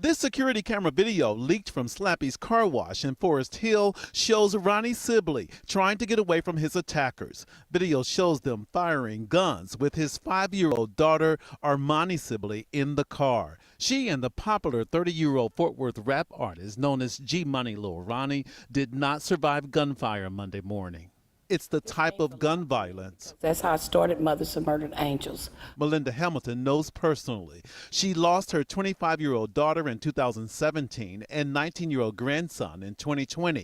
This security camera video leaked from Slappy's car wash in Forest Hill shows Ronnie Sibley trying to get away from his attackers. Video shows them firing guns with his 5-year-old daughter, Armani Sibley, in the car. She and the popular 30-year-old Fort Worth rap artist known as G Money Lil Ronnie did not survive gunfire Monday morning. It's the type of gun violence. That's how I started Mothers of Murdered Angels. Melinda Hamilton knows personally. She lost her 25-year-old daughter in 2017 and 19-year-old grandson in 2020.